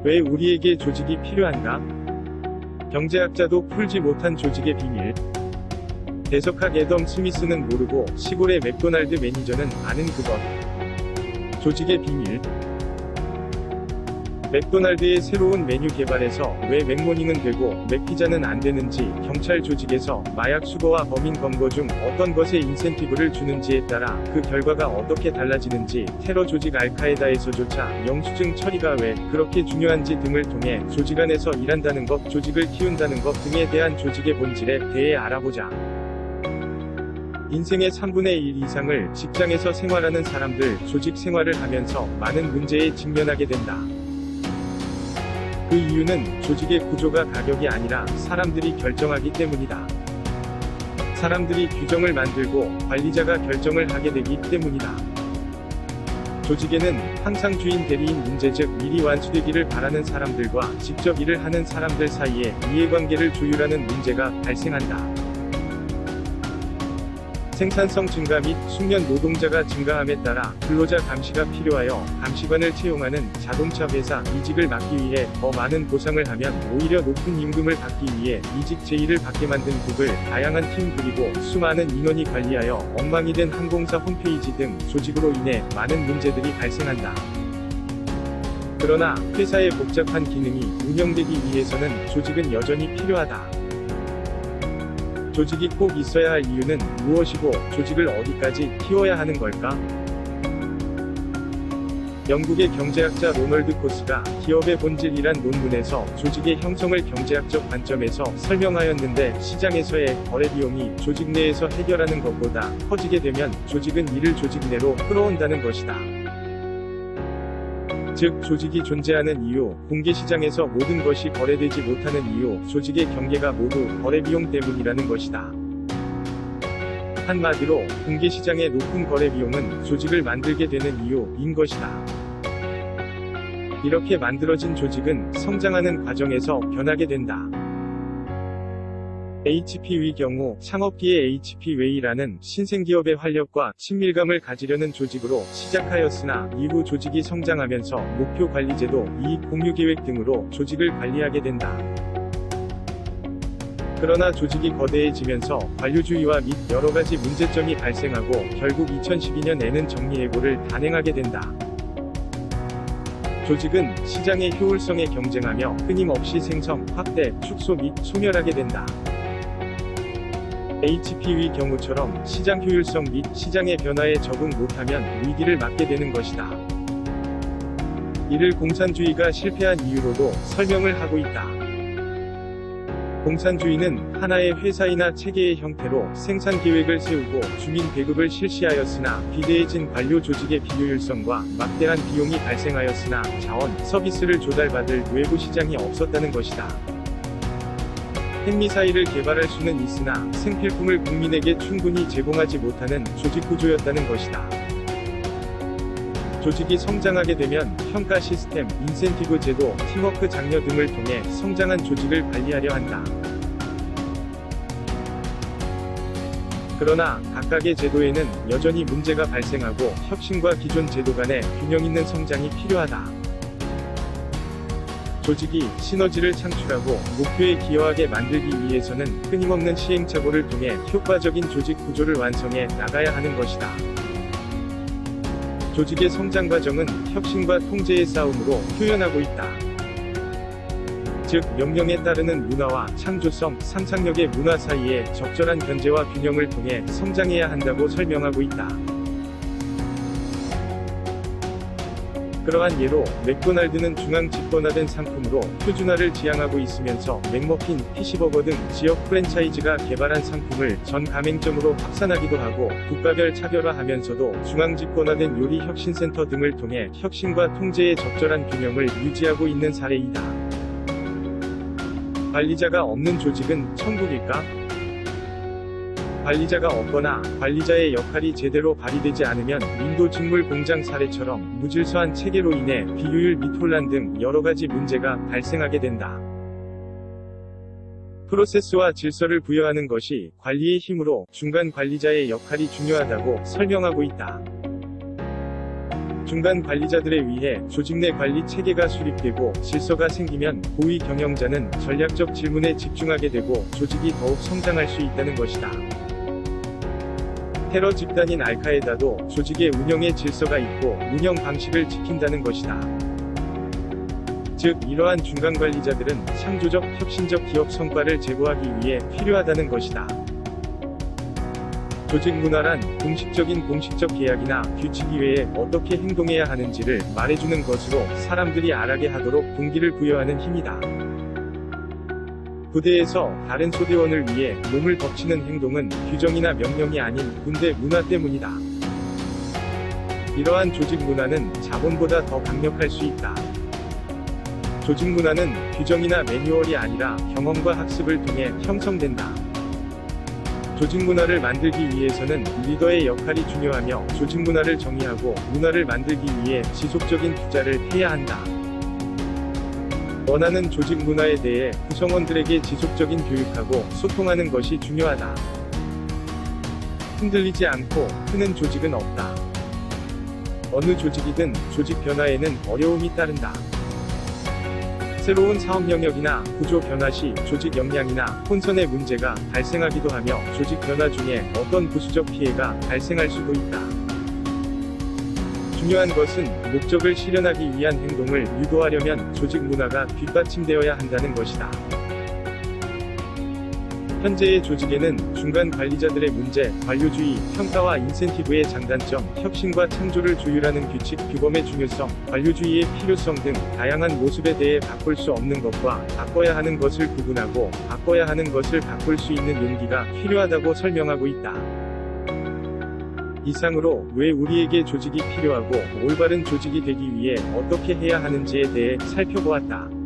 왜 우리에게 조직이 필요한가? 경제학자도 풀지 못한 조직의 비밀. 대석학 애덤 스미스는 모르고 시골의 맥도날드 매니저는 아는 그것. 조직의 비밀. 맥도날드의 새로운 메뉴 개발에서 왜 맥모닝은 되고 맥피자는 안 되는지, 경찰 조직에서 마약 수거와 범인 검거 중 어떤 것에 인센티브를 주는지에 따라 그 결과가 어떻게 달라지는지, 테러 조직 알카에다에서조차 영수증 처리가 왜 그렇게 중요한지 등을 통해 조직 안에서 일한다는 것, 조직을 키운다는 것 등에 대한 조직의 본질에 대해 알아보자. 인생의 3분의 1 이상을 직장에서 생활하는 사람들, 조직 생활을 하면서 많은 문제에 직면하게 된다. 그 이유는 조직의 구조가 가격이 아니라 사람들이 결정하기 때문이다. 사람들이 규정을 만들고 관리자가 결정을 하게 되기 때문이다. 조직에는 항상 주인 대리인 문제, 즉 미리 완수되기를 바라는 사람들과 직접 일을 하는 사람들 사이에 이해관계를 조율하는 문제가 발생한다. 생산성 증가 및 숙련 노동자가 증가함에 따라 근로자 감시가 필요하여 감시관을 채용하는 자동차 회사 이직을 막기 위해 더 많은 보상을 하면 오히려 높은 임금을 받기 위해 이직 제의를 받게 만든 구글, 다양한 팀 그리고 수많은 인원이 관리하여 엉망이 된 항공사 홈페이지 등 조직으로 인해 많은 문제들이 발생한다. 그러나 회사의 복잡한 기능이 운영되기 위해서는 조직은 여전히 필요하다. 조직이 꼭 있어야 할 이유는 무엇이고 조직을 어디까지 키워야 하는 걸까? 영국의 경제학자 로널드 코스가 기업의 본질이란 논문에서 조직의 형성을 경제학적 관점에서 설명하였는데, 시장에서의 거래 비용이 조직 내에서 해결하는 것보다 커지게 되면 조직은 이를 조직 내로 끌어온다는 것이다. 즉, 조직이 존재하는 이유, 공개시장에서 모든 것이 거래되지 못하는 이유, 조직의 경계가 모두 거래비용 때문이라는 것이다. 한마디로, 공개시장의 높은 거래비용은 조직을 만들게 되는 이유인 것이다. 이렇게 만들어진 조직은 성장하는 과정에서 변하게 된다. HP의 경우 창업기의 HP웨이라는 신생기업의 활력과 친밀감을 가지려는 조직으로 시작하였으나 이후 조직이 성장하면서 목표 관리제도, 이익 공유 계획 등으로 조직을 관리하게 된다. 그러나 조직이 거대해지면서 관료주의와 및 여러가지 문제점이 발생하고 결국 2012년에는 정리해고를 단행하게 된다. 조직은 시장의 효율성에 경쟁하며 끊임없이 생성, 확대, 축소 및 소멸하게 된다. HP의 경우처럼 시장 효율성 및 시장의 변화에 적응 못하면 위기를 맞게 되는 것이다. 이를 공산주의가 실패한 이유로도 설명을 하고 있다. 공산주의는 하나의 회사이나 체계의 형태로 생산 계획을 세우고 주민 배급을 실시하였으나 비대해진 관료 조직의 비효율성과 막대한 비용이 발생하였으나 자원, 서비스를 조달받을 외부 시장이 없었다는 것이다. 핵미사일을 개발할 수는 있으나 생필품을 국민에게 충분히 제공하지 못하는 조직 구조였다는 것이다. 조직이 성장하게 되면 평가 시스템, 인센티브 제도, 팀워크 장려 등을 통해 성장한 조직을 관리하려 한다. 그러나 각각의 제도에는 여전히 문제가 발생하고 혁신과 기존 제도 간의 균형 있는 성장이 필요하다. 조직이 시너지를 창출하고 목표에 기여하게 만들기 위해서는 끊임없는 시행착오를 통해 효과적인 조직 구조를 완성해 나가야 하는 것이다. 조직의 성장 과정은 혁신과 통제의 싸움으로 표현하고 있다. 즉, 명령에 따르는 문화와 창조성, 상상력의 문화 사이에 적절한 견제와 균형을 통해 성장해야 한다고 설명하고 있다. 그러한 예로 맥도날드는 중앙 집권화된 상품으로 표준화를 지향하고 있으면서 맥머핀, 피시버거 등 지역 프랜차이즈가 개발한 상품을 전 가맹점으로 확산하기도 하고, 국가별 차별화하면서도 중앙 집권화된 요리 혁신센터 등을 통해 혁신과 통제의 적절한 균형을 유지하고 있는 사례이다. 관리자가 없는 조직은 천국일까? 관리자가 없거나 관리자의 역할이 제대로 발휘되지 않으면 인도 직물 공장 사례처럼 무질서한 체계로 인해 비효율 및 혼란 등 여러가지 문제가 발생하게 된다. 프로세스와 질서를 부여하는 것이 관리의 힘으로 중간 관리자의 역할이 중요하다고 설명하고 있다. 중간 관리자들에 의해 조직 내 관리 체계가 수립되고 질서가 생기면 고위 경영자는 전략적 질문에 집중하게 되고 조직이 더욱 성장할 수 있다는 것이다. 테러 집단인 알카에다도 조직의 운영에 질서가 있고 운영 방식을 지킨다는 것이다. 즉, 이러한 중간 관리자들은 창조적, 혁신적 기업 성과를 제고하기 위해 필요하다는 것이다. 조직 문화란 공식적인 공식적 계약이나 규칙 이외에 어떻게 행동해야 하는지를 말해주는 것으로 사람들이 알아게 하도록 동기를 부여하는 힘이다. 부대에서 다른 소대원을 위해 몸을 덮치는 행동은 규정이나 명령이 아닌 군대 문화 때문이다. 이러한 조직 문화는 자본보다 더 강력할 수 있다. 조직 문화는 규정이나 매뉴얼이 아니라 경험과 학습을 통해 형성된다. 조직 문화를 만들기 위해서는 리더의 역할이 중요하며 조직 문화를 정의하고 문화를 만들기 위해 지속적인 투자를 해야 한다. 원하는 조직 문화에 대해 구성원들에게 지속적인 교육하고 소통하는 것이 중요하다. 흔들리지 않고 크는 조직은 없다. 어느 조직이든 조직 변화에는 어려움이 따른다. 새로운 사업 영역이나 구조 변화 시 조직 역량이나 혼선의 문제가 발생하기도 하며 조직 변화 중에 어떤 부수적 피해가 발생할 수도 있다. 중요한 것은 목적을 실현하기 위한 행동을 유도하려면 조직 문화가 뒷받침되어야 한다는 것이다. 현재의 조직에는 중간 관리자들의 문제, 관료주의, 평가와 인센티브의 장단점, 혁신과 창조를 조율하는 규칙, 규범의 중요성, 관료주의의 필요성 등 다양한 모습에 대해 바꿀 수 없는 것과 바꿔야 하는 것을 구분하고 바꿔야 하는 것을 바꿀 수 있는 용기가 필요하다고 설명하고 있다. 이상으로 왜 우리에게 조직이 필요하고 올바른 조직이 되기 위해 어떻게 해야 하는지에 대해 살펴보았다.